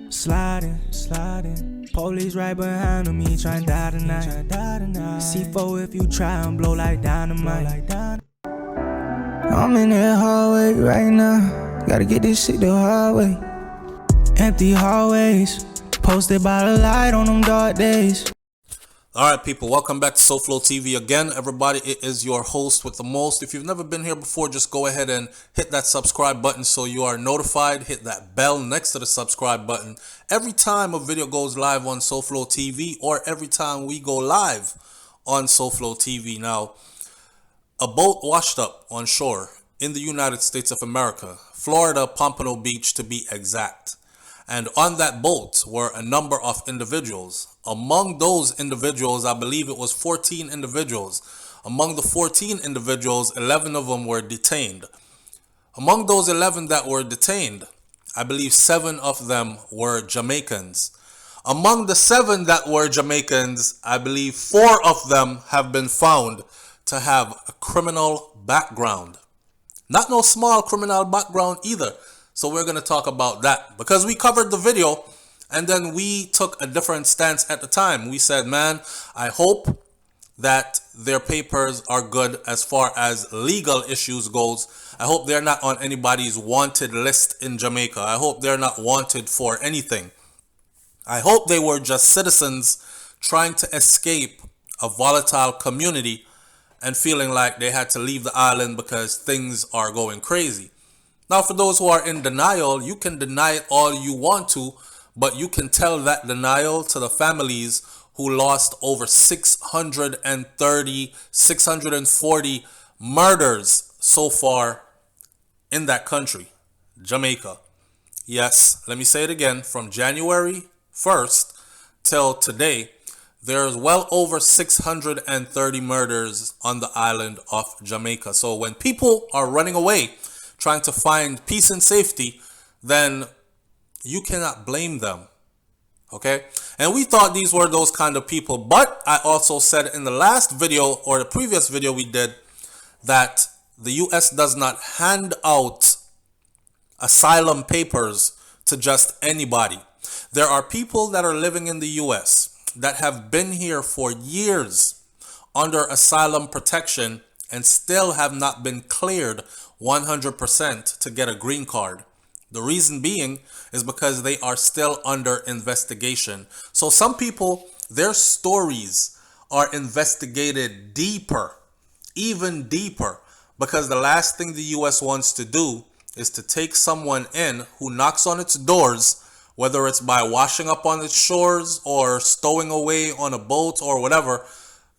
Sliding. Police right behind me, trying to die tonight. C4 if you try and blow like dynamite. I'm in that hallway right now. Gotta get this shit the hard way. Empty hallways, posted by the light on them dark days. Alright people, welcome back to SouFLoTV again. Everybody, it is your host with the most. If you've never been here before, just go ahead and hit that subscribe button so you are notified. Hit that bell next to the subscribe button every time a video goes live on SouFLoTV, or every time we go live on SouFLoTV. Now, a boat washed up on shore in the United States of America, Florida, Pompano Beach to be exact. And on that boat were a number of individuals. Among those individuals, I believe it was 14 individuals. Among the 14 individuals, 11 of them were detained. Among those 11 that were detained, I believe 7 of them were Jamaicans. Among the 7 that were Jamaicans, I believe 4 of them have been found to have a criminal background. Not no small criminal background either. So we're going to talk about that because we covered the video and then we took a different stance at the time. We said, man, I hope that their papers are good as far as legal issues goes. I hope they're not on anybody's wanted list in Jamaica. I hope they're not wanted for anything. I hope they were just citizens trying to escape a volatile community and feeling like they had to leave the island because things are going crazy. Now, for those who are in denial, you can deny it all you want to, but you can tell that denial to the families who lost over 640 murders so far in that country, Jamaica. Yes, let me say it again. From January 1st till today, there's well over 630 murders on the island of Jamaica. So when people are running away, trying to find peace and safety, then you cannot blame them. Okay? And we thought these were those kind of people. But I also said in the last video or the previous video we did that the US does not hand out asylum papers to just anybody. There are people that are living in the US that have been here for years under asylum protection and still have not been cleared 100% to get a green card. The reason being is because they are still under investigation. So some people, their stories are investigated deeper, even deeper, because the last thing the US wants to do is to take someone in who knocks on its doors, whether it's by washing up on its shores or stowing away on a boat or whatever,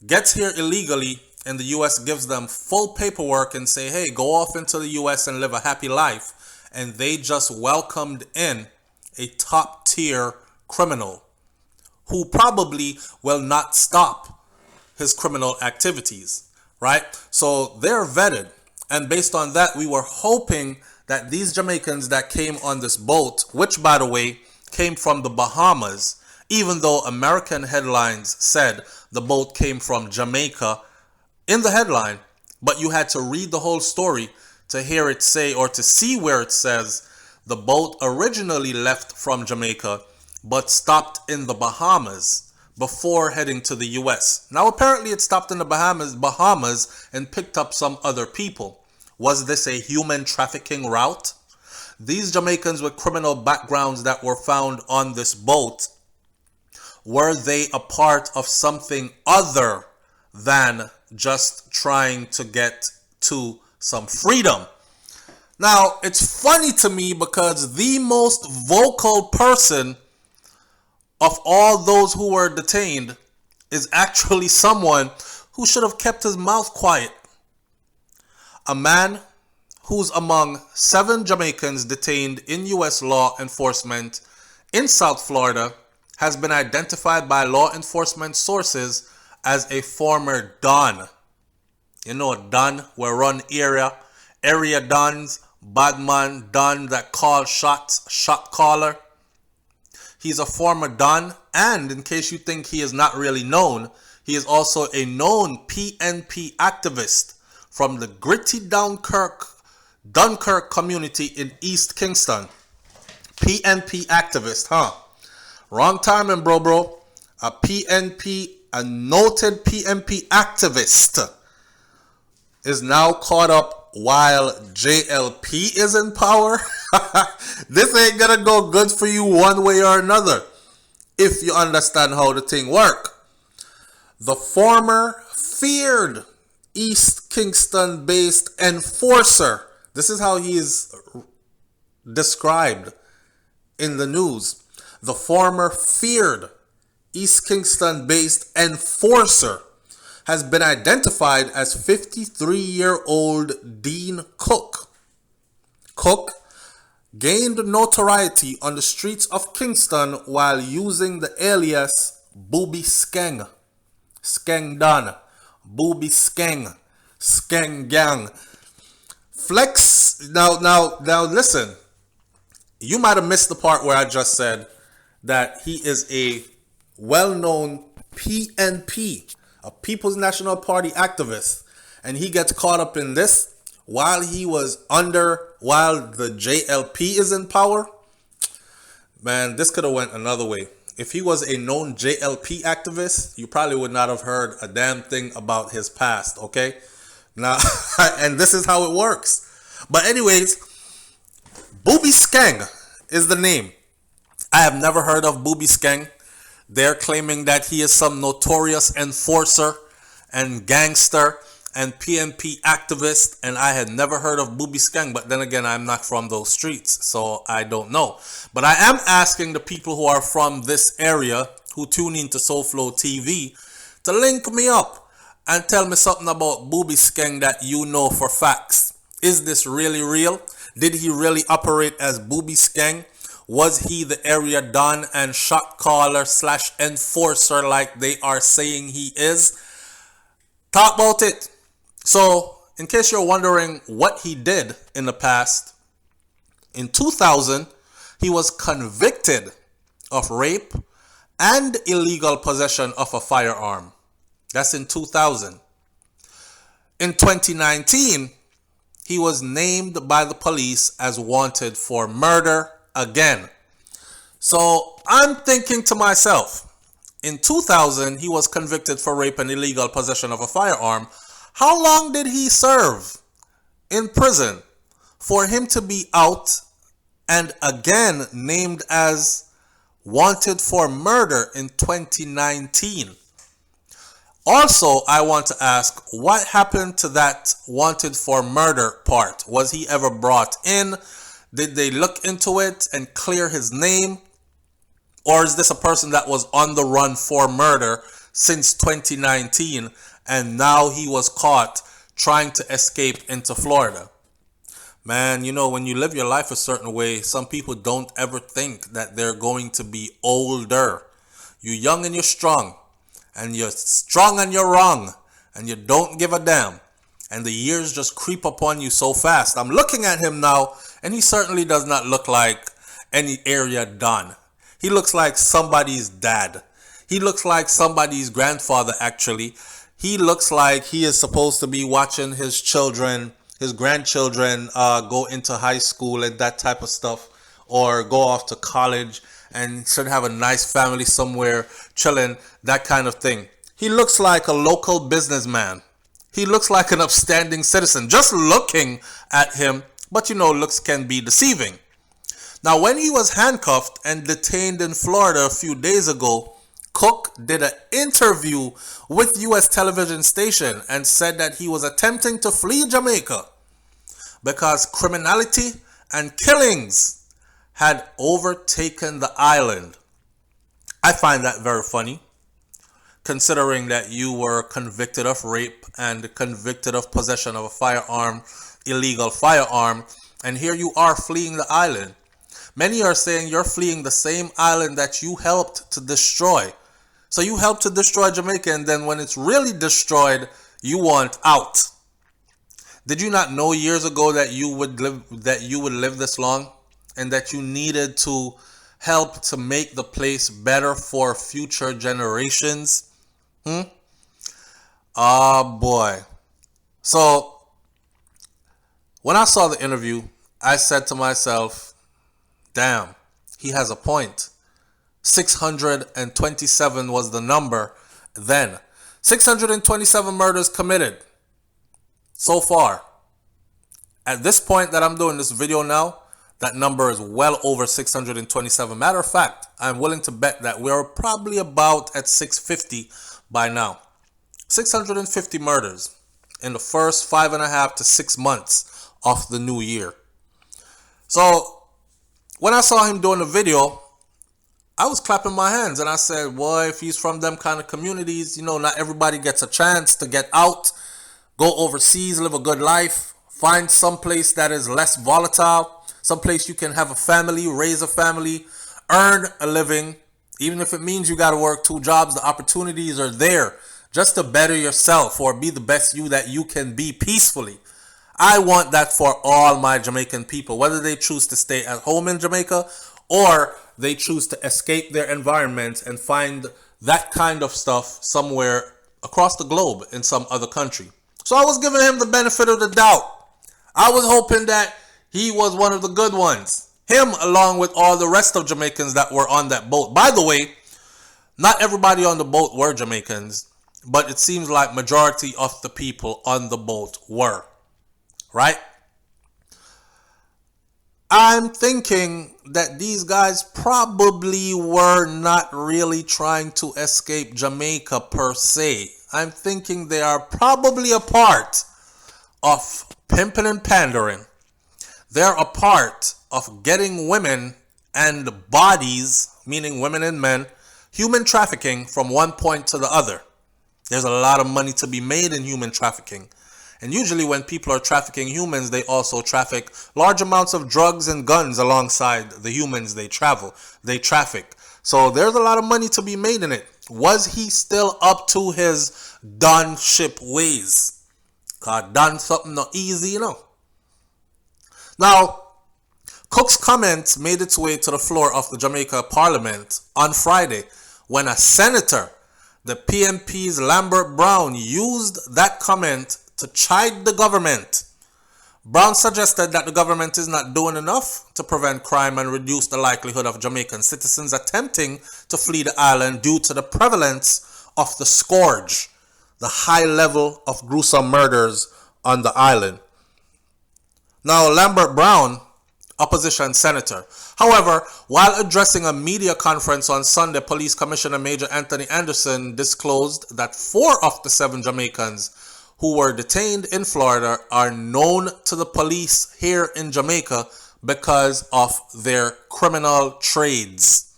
gets here illegally, and the US gives them full paperwork and say, hey, go off into the US and live a happy life. And they just welcomed in a top tier criminal who probably will not stop his criminal activities, right? So they're vetted. And based on that, we were hoping that these Jamaicans that came on this boat, which by the way, came from the Bahamas, even though American headlines said the boat came from Jamaica, in the headline, but you had to read the whole story to hear it say, or to see where it says the boat originally left from Jamaica but stopped in the Bahamas before heading to the US. Now apparently it stopped in the Bahamas and picked up some other people. Was this a human trafficking route? These Jamaicans with criminal backgrounds that were found on this boat, were they a part of something other than just trying to get to some freedom? Now, it's funny to me because the most vocal person of all those who were detained is actually someone who should have kept his mouth quiet. A man who's among 7 Jamaicans detained in US law enforcement in South Florida has been identified by law enforcement sources as a former Don. You know, Don, we run area Dons, bad man, Don that call shots, shot caller. He's a former Don, and in case you think he is not really known, he is also a known PNP activist from the gritty Dunkirk community in East Kingston. PNP activist, huh? Wrong timing, bro. A noted PNP activist is now caught up while JLP is in power. This ain't gonna go good for you one way or another, if you understand how the thing work. The former feared East Kingston-based enforcer, this is how he is described in the news. The former feared East Kingston-based enforcer has been identified as 53-year-old Dean Cook. Cook gained notoriety on the streets of Kingston while using the alias Boobie Skeng. Skeng Don. Boobie Skeng. Skeng Gang. Flex. Now listen. You might have missed the part where I just said that he is a well-known PNP, a People's National Party activist, and he gets caught up in this while the JLP is in power. Man, this could have went another way. If he was a known JLP activist, you probably would not have heard a damn thing about his past, okay? Now, and this is how it works. But anyways, Boobie Skeng is the name. I have never heard of Boobie Skeng. They're claiming that he is some notorious enforcer and gangster and PNP activist, and I had never heard of Boobie Skeng. But then again, I'm not from those streets, so I don't know. But I am asking the people who are from this area who tune into SouFLoTV to link me up and tell me something about Boobie Skeng that you know for facts. Is this really real? Did he really operate as Boobie Skeng? Was he the area don and shot caller / enforcer like they are saying he is? Talk about it. So, in case you're wondering what he did in the past, in 2000, he was convicted of rape and illegal possession of a firearm. That's in 2000. In 2019, he was named by the police as wanted for murder again. So I'm thinking to myself, in 2000, he was convicted for rape and illegal possession of a firearm. How long did he serve in prison for him to be out and again named as wanted for murder in 2019? Also, I want to ask, what happened to that wanted for murder part? Was he ever brought in? Did they look into it and clear his name? Or is this a person that was on the run for murder since 2019 and now he was caught trying to escape into Florida? Man, you know, when you live your life a certain way, some people don't ever think that they're going to be older. You're young and you're strong. And you're strong and you're wrong. And you don't give a damn. And the years just creep upon you so fast. I'm looking at him now, and he certainly does not look like any area don. He looks like somebody's dad. He looks like somebody's grandfather, actually. He looks like he is supposed to be watching his children, his grandchildren go into high school and that type of stuff, or go off to college and should have a nice family somewhere chilling, that kind of thing. He looks like a local businessman. He looks like an upstanding citizen, just looking at him, but you know, looks can be deceiving. Now, when he was handcuffed and detained in Florida a few days ago, Cook did an interview with U.S. television station and said that he was attempting to flee Jamaica because criminality and killings had overtaken the island. I find that very funny, considering that you were convicted of rape and convicted of possession of a firearm, illegal firearm, and here you are fleeing the island. Many are saying you're fleeing the same island that you helped to destroy. So you helped to destroy Jamaica, and then when it's really destroyed, you want out. Did you not know years ago that you would live this long, and that you needed to help to make the place better for future generations? Oh boy. So when I saw the interview, I said to myself, damn, he has a point. 627 was the number then. 627 murders committed so far. At this point that I'm doing this video now, that number is well over 627. Matter of fact, I'm willing to bet that we're probably about at 650 by now. 650 murders in the first 5.5 to 6 months of the new year. So when I saw him doing the video, I was clapping my hands and I said, boy, if he's from them kind of communities, you know, not everybody gets a chance to get out, go overseas, live a good life, find some place that is less volatile, some place you can have a family, raise a family, earn a living. Even if it means you got to work 2 jobs, the opportunities are there just to better yourself or be the best you that you can be peacefully. I want that for all my Jamaican people, whether they choose to stay at home in Jamaica or they choose to escape their environment and find that kind of stuff somewhere across the globe in some other country. So I was giving him the benefit of the doubt. I was hoping that he was one of the good ones. Him along with all the rest of Jamaicans that were on that boat. By the way, not everybody on the boat were Jamaicans, but it seems like majority of the people on the boat were. Right? I'm thinking that these guys probably were not really trying to escape Jamaica per se. I'm thinking they are probably a part of pimping and pandering. They're a part of getting women and bodies, meaning women and men, human trafficking from one point to the other. There's a lot of money to be made in human trafficking. And usually when people are trafficking humans, they also traffic large amounts of drugs and guns alongside the humans they traffic. So there's a lot of money to be made in it. Was he still up to his done ship ways? God done something not easy, you know. Now, Cook's comments made its way to the floor of the Jamaica Parliament on Friday when a senator, the PMP's Lambert Brown, used that comment to chide the government. Brown suggested that the government is not doing enough to prevent crime and reduce the likelihood of Jamaican citizens attempting to flee the island due to the prevalence of the scourge, the high level of gruesome murders on the island. Now, Lambert Brown, opposition senator. However, while addressing a media conference on Sunday, Police Commissioner Major Anthony Anderson disclosed that 4 of the 7 Jamaicans who were detained in Florida are known to the police here in Jamaica because of their criminal trades.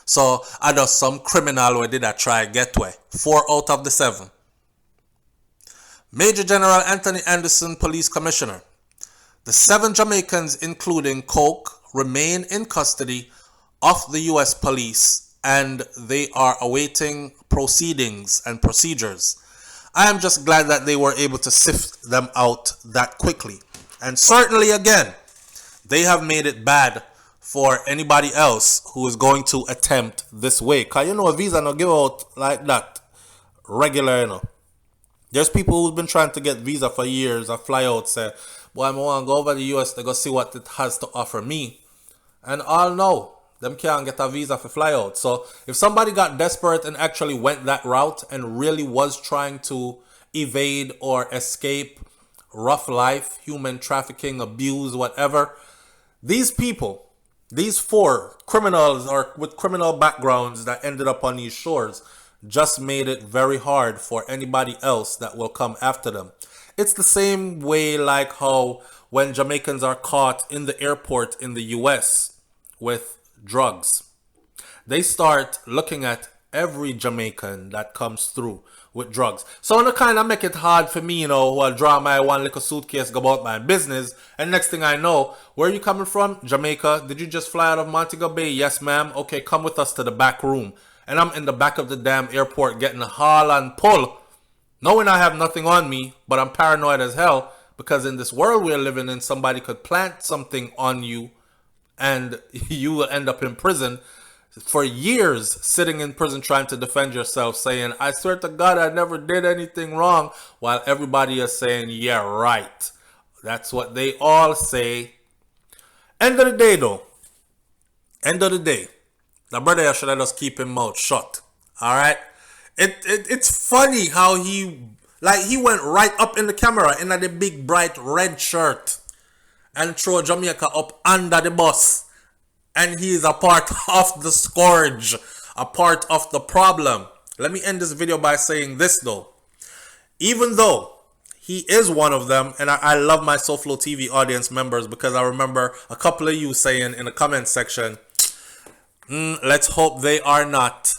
So, I know some criminal who did a try get away. 4 out of the 7. Major General Anthony Anderson, Police Commissioner. The 7 Jamaicans, including Coke, remain in custody of the U.S. police and they are awaiting proceedings and procedures. I am just glad that they were able to sift them out that quickly. And certainly, again, they have made it bad for anybody else who is going to attempt this way. Because, you know, a visa no give out like that regular, you know. There's people who've been trying to get visa for years and fly out, say, boy, I want to go over the US to go see what it has to offer me. And all know, them can't get a visa for fly out. So if somebody got desperate and actually went that route and really was trying to evade or escape rough life, human trafficking, abuse, whatever, these people, these 4 criminals or with criminal backgrounds that ended up on these shores just made it very hard for anybody else that will come after them. It's the same way like how when Jamaicans are caught in the airport in the US with drugs, they start looking at every Jamaican that comes through with drugs. So it kind of make it hard for me, you know, who I draw my one little suitcase, go about my business, and next thing I know, where are you coming from? Jamaica. Did you just fly out of Montego Bay? Yes, ma'am. Okay, come with us to the back room. And I'm in the back of the damn airport getting a haul and pull, knowing I have nothing on me, but I'm paranoid as hell because in this world we're living in, somebody could plant something on you and you will end up in prison for years, sitting in prison trying to defend yourself, saying, I swear to God, I never did anything wrong, while everybody is saying, yeah, right. That's what they all say. End of the day, though, End of the day, the brother should have just keep his mouth shut. Alright? It's funny how he went right up in the camera in the big bright red shirt and throw Jamaica up under the bus. And he is a part of the scourge, a part of the problem. Let me end this video by saying this though. Even though he is one of them, and I love my SouFLoTV audience members, because I remember a couple of you saying in the comment section, let's hope they are not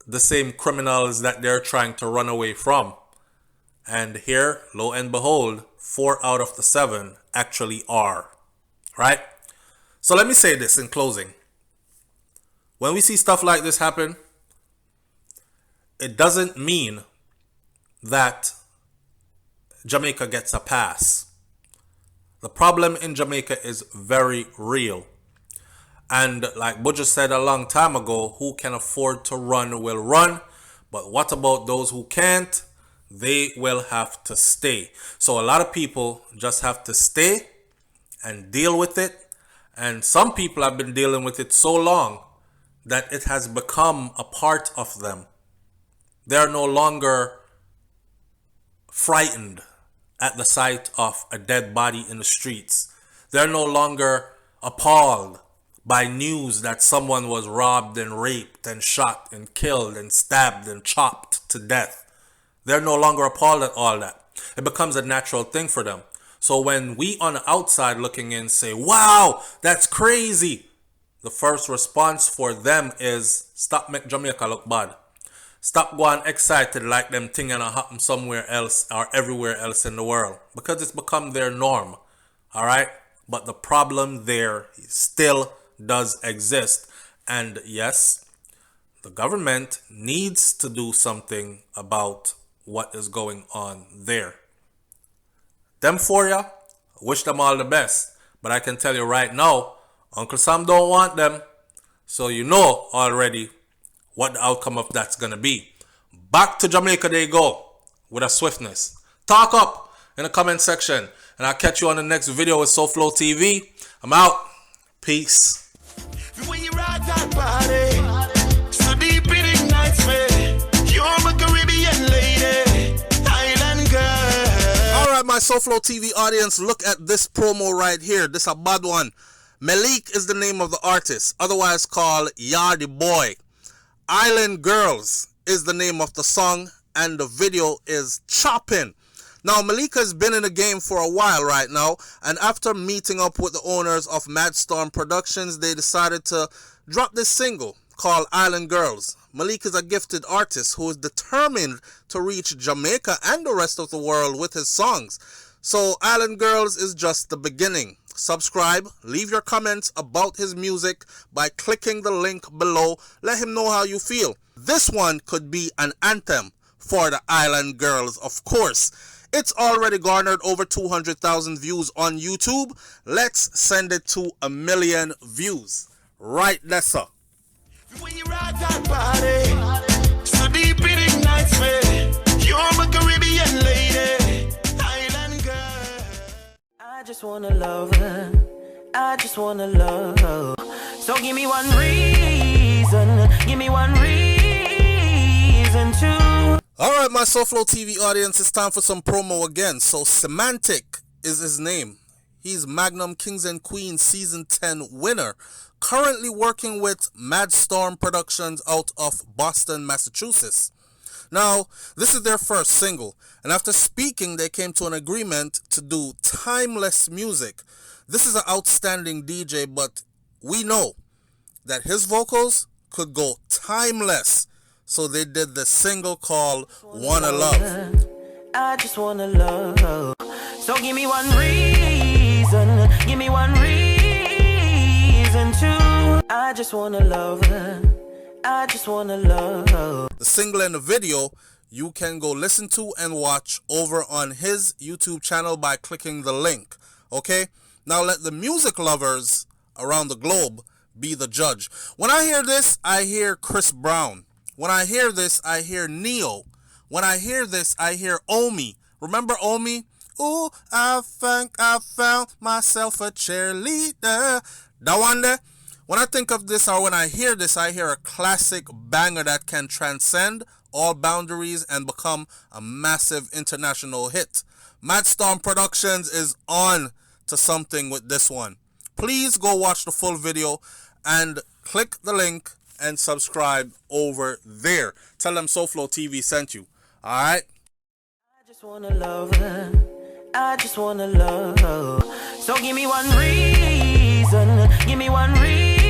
the same criminals that they're trying to run away from. And here, lo and behold, 4 out of the 7 actually are. Right? So let me say this in closing. When we see stuff like this happen, it doesn't mean that Jamaica gets a pass. The problem in Jamaica is very real. And like Budge said a long time ago, who can afford to run will run. But what about those who can't? They will have to stay. So a lot of people just have to stay and deal with it. And some people have been dealing with it so long that it has become a part of them. They're no longer frightened at the sight of a dead body in the streets. They're no longer appalled by news that someone was robbed and raped and shot and killed and stabbed and chopped to death. They're no longer appalled at all that. It becomes a natural thing for them. So when we on the outside looking in say, wow, that's crazy, the first response for them is stop make Jamaica look bad. Stop going excited like them thing gonna happen somewhere else or everywhere else in the world. Because it's become their norm. Alright? But the problem there still does exist. And yes, the government needs to do something about what is going on there. Them for ya, wish them all the best. But I can tell you right now, Uncle Sam don't want them. So you know already what the outcome of that's gonna be. Back to Jamaica they go with a swiftness. Talk up in the comment section. And I'll catch you on the next video with SouFLoTV. I'm out. Peace. When you ride that body, so deep it ignites me. You're my Caribbean lady, island girl. Alright, my SouFLoTV audience, look at this promo right here. This a bad one. Malik is the name of the artist, otherwise called Yardy Boy. Island Girls is the name of the song, and the video is chopping. Now, Malika has been in the game for a while right now, and after meeting up with the owners of Madstorm Productions, they decided to drop this single called Island Girls. Malik is a gifted artist who is determined to reach Jamaica and the rest of the world with his songs. So Island Girls is just the beginning. Subscribe, leave your comments about his music by clicking the link below. Let him know how you feel. This one could be an anthem for the Island Girls, of course. It's already garnered over 200,000 views on YouTube. Let's send it to 1 million views. Right, Nessa. When you ride that body, so deep it ignites me. You're my Caribbean lady, island girl. I just wanna love her. I just wanna love her. So give me one reason. Give me one reason to. Alright, my SouFLoTV audience, it's time for some promo again. So Semantic is his name. He's Magnum Kings and Queens Season 10 winner. Currently working with Madstorm Productions out of Boston, Massachusetts. Now, this is their first single. And after speaking, they came to an agreement to do timeless music. This is an outstanding DJ, but we know that his vocals could go timeless. So they did the single called Wanna Love. I just wanna love. So give me one reason. Give me one reason to. I just wanna love her. I just wanna love. The single and the video you can go listen to and watch over on his YouTube channel by clicking the link. Okay? Now let the music lovers around the globe be the judge. When I hear this, I hear Chris Brown. When I hear this, I hear Neo. When I hear this, I hear Omi. Remember Omi? Ooh, I think I found myself a cheerleader. That one there. When I think of this or when I hear this, I hear a classic banger that can transcend all boundaries and become a massive international hit. Madstorm Productions is on to something with this one. Please go watch the full video and click the link and subscribe over there. Tell them SouFLoTV sent you. Alright? I just wanna love her. I just wanna love her. So give me one reason. Give me one reason.